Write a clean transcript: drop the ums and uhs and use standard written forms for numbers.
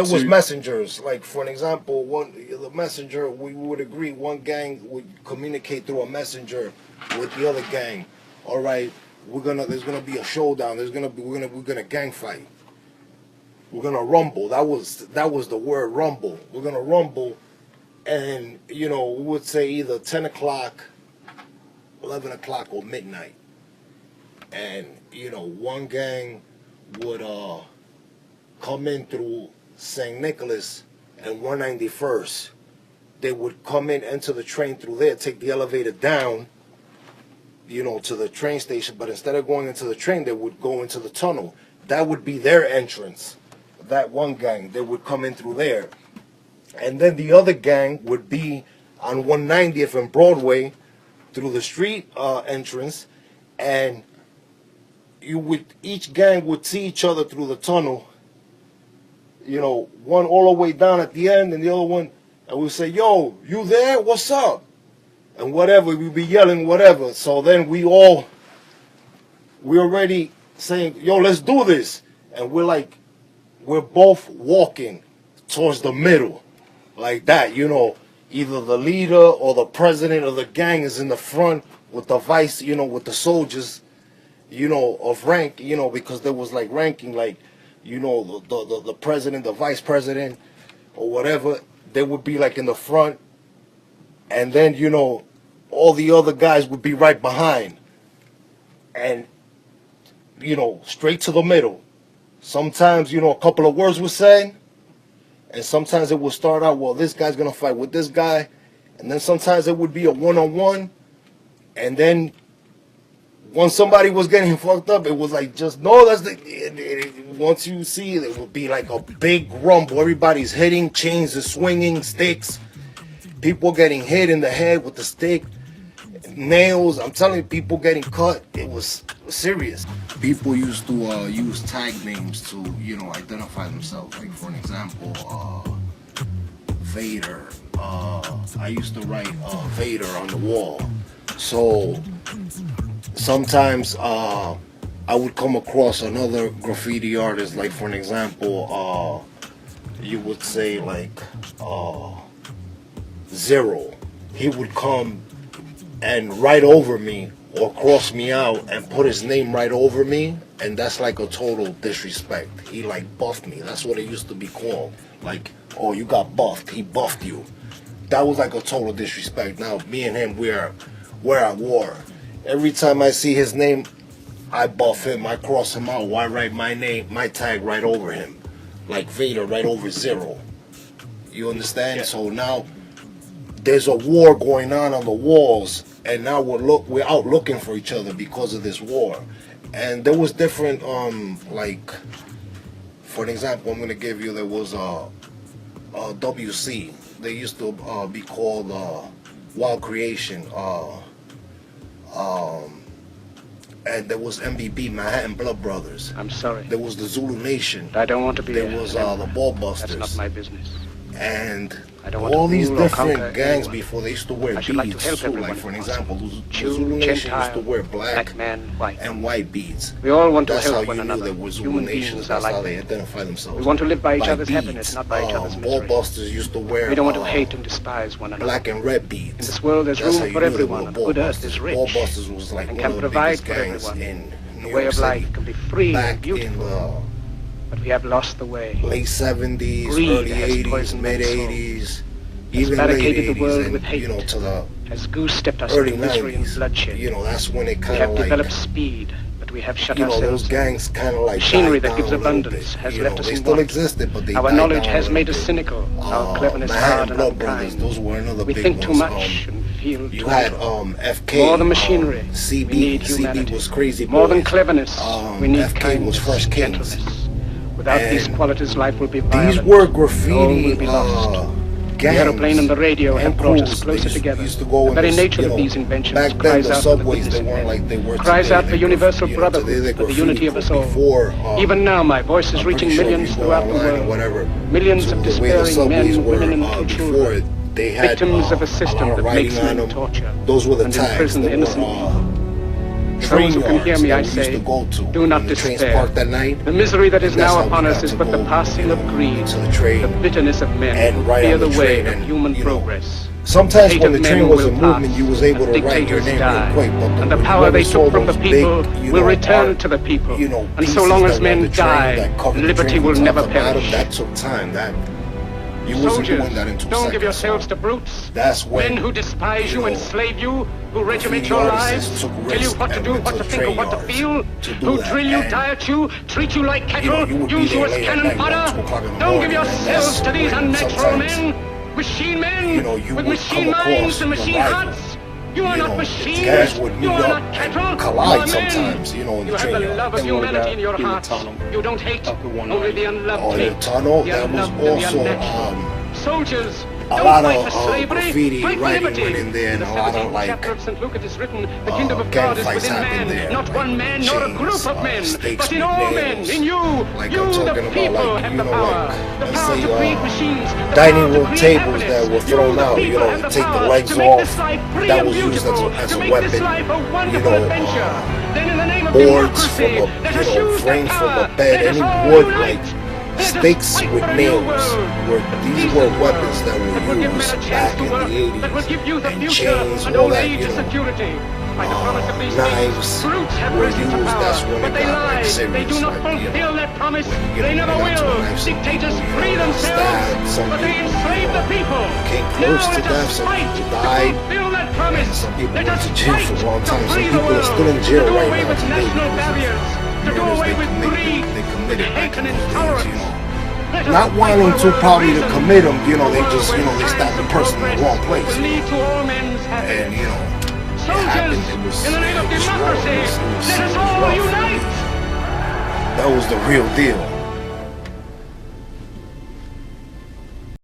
there was messengers. Like for an example, the messenger, we would agree one gang would communicate through a messenger with the other gang. All right, there's gonna be a showdown. We're gonna gang fight. We're gonna rumble. That was the word, rumble. We're gonna rumble, and we would say either 10 o'clock, 11 o'clock, or midnight. And one gang would come in through St. Nicholas and 191st. They would come in, enter the train through there, take the elevator down, to the train station. But instead of going into the train, they would go into the tunnel. That would be their entrance. That one gang, they would come in through there. And then the other gang would be on 190th and Broadway through the street entrance. And each gang would see each other through the tunnel. One all the way down at the end, and the other one, and we'd say, "Yo, you there? What's up?" And whatever, we'd be yelling whatever. So then we already saying, "Yo, let's do this." And we're both walking towards the middle, like that. Either the leader or the president of the gang is in the front with the vice, with the soldiers, of rank, because there was like ranking, like, the president, the vice president, or whatever. They would be like in the front, and then all the other guys would be right behind, and straight to the middle. Sometimes a couple of words were said, and sometimes it would start out, well, this guy's gonna fight with this guy, and then sometimes it would be a one-on-one, and then once somebody was getting fucked up, it was like just no. Once you see it, it would be like a big rumble. Everybody's hitting, chains are swinging, sticks. People getting hit in the head with the stick, nails. I'm telling you, people getting cut. It was serious. People used to use tag names to identify themselves. Like for an example, Vader. I used to write Vader on the wall. So sometimes I would come across another graffiti artist, like for an example, you would say like Zero. He would come and write over me or cross me out and put his name right over me, and that's like a total disrespect. He like buffed me. That's what it used to be called. Like, oh, you got buffed. He buffed you. That was like a total disrespect. Now me and him, we're at war. Every time I see his name, I buff him, I cross him out, I write my name, my tag right over him. Like Vader right over Zero. You understand? Yeah. So now there's a war going on the walls, and now we're out looking for each other because of this war. And there was different, like, for an example, I'm gonna give you, there was a WC. They used to be called Wild Creation. And there was MBB, Manhattan Blood Brothers. I'm sorry. There was the Zulu Nation. I don't want to be. There was the Ball Busters. That's not my business. And I don't want all to these different gangs anyone. Before, they used to wear beads like to help too. Like for an example, the Jew, Zulu Nation Gentile, used to wear black man, white. and white beads. We all want to That's help how one you another. knew there was Zulu Human Nations. beings That's are how like they that. identify themselves. We want to live by each other's beads. happiness, not by each other's Ball misery. Busters used to wear. We don't want to hate and despise one another. Black and red beads. In this world, there's room for everyone. And good earth is rich. Ball Busters was like and one can of the provide biggest for gangs everyone. in New The York way of City. life can be free Back and beautiful. in but we have lost the way. late 70s, Greed early has 80s, poisoned mid men's 80s, has even late barricaded 80s, the world and with hate. To the Has goose-stepped us early into misery and 90s. bloodshed. That's when it We kind have of like, developed speed, but we have shut those ourselves in. gangs kind of like Machinery died that down gives a little abundance bit. has left us They in still want. existed, but they Our died knowledge down has a made little us bit. cynical. Our cleverness hard Manhattan and Blood Brothers, unkind. those were another We big think too ones. much and feel You too had little. FK, More than machinery, CB, we need CB humanity. was Crazy Boys. More than cleverness, we need FK kindness, was Fresh Kings. gentleness. Without And these qualities, life will be violent. These were All graffiti will be lost. The gangs aeroplane and the radio and have brought us crews. closer They together. used to go The in very this, nature of these inventions back then cries the out for the subways, goodness they in weren't men. like they were Cries today. out for They universal today brotherhood, they for the unity of us all. before, Even now, my voice is I'm reaching pretty sure millions if you go throughout the online or world. whatever, Millions to of the way the despairing men, subways were, women, and before children. they had Victims of a lot system of that writing makes on men them. torture Those were the and tags. imprison They innocent were, people. train those who can hear yards me, that I we used say, to go to. do not when the trains despair. parked at night. The misery that is That's now how upon we us got is to but the go, passing of greed, to the train. the bitterness of men And who right fear on the the way train, of and, human you know, progress. Sometimes Hate when of the men train was will in movement, pass you was able as to write your dictators name die. real quick. But And the when you power they never saw took from the those people big, you will know, return art, to the people. you know, And so pieces long that as were on men the train die, that covered the liberty train, will we never talked about perish. them, that took time. That you wasn't Soldiers, doing that in 2 don't seconds. give yourselves So to brutes. that's when, Men who despise you, know, enslave you, who regiment graffiti your artists lives, took tell you risks what to and do, went what to to think, or train what to yards feel, to do who that. drill you, And, diet you, treat you like cattle, you would be use you there as late at cannon night, fodder. 2 o'clock in the Don't give morning, and yourselves that's to these when unnatural sometimes, men, machine men, you know, you with would machine come across minds and your machine rival. hearts. You are You not know, machines. guys would You meet are up not cattle. and You collide are men. sometimes, you know, in You the have train the yard. love of humanity in your hearts. You don't hate, only the unloved Or the hate. tunnel, The that was unloved and the also unnatural. Soldiers, a don't lot fight of for slavery, graffiti fight for writing liberty. went in there, and In a the lot of 17th chapter of St. Luke it is written, the kingdom of gang God is fights within happened man, there, not like one man, nor a chains, group of men, stakes but in with all men, nails. in you. Like You, I'm the talking about, people, like, have you the know, power. like, The let's power say, to create machines. The dining power to room create tables happiness. that were You, thrown the out, people, you know, have the take the power legs to make off, this life free that and was used beautiful, as to a make weapon. this life a wonderful know, adventure. Then in the name of boards from democracy, a, let you us know, use that frames from power. a bed, Let us any all wood, unite. like Let us sticks fight with for a new nails. world. These were weapons that were Give men used a chance back to in work, the that will 80s. give youth a And future chains, and all old that, age you a know, security. By the promise of these knives things, brutes have were risen to used. power, That's when but it they got, like, lied. serious. They do not like, you fulfill know, that promise. when, you know, They never they got to a will. knife, some Dictators people, free you know, themselves, stabbed, some but they people, enslave the people. came close Now to let death, us some fight people to died, fulfill that promise. and some people Let went us to jail fight for a long to time. Some free the people are world, still in to jail do right away now with today national because barriers, of to do murders away they with greed, they with committed back hate in and those days, intolerance. you know. Let us Not fight wanting for to world probably to reason. commit them, you know, A they world just, where you know, they science stabbed the and person in the progress wrong place. will lead to all men's And, happiness. you know, it Soldiers, happened, it was, in the name of it was raw, democracy, it was let us rough. all unite. That was the real deal.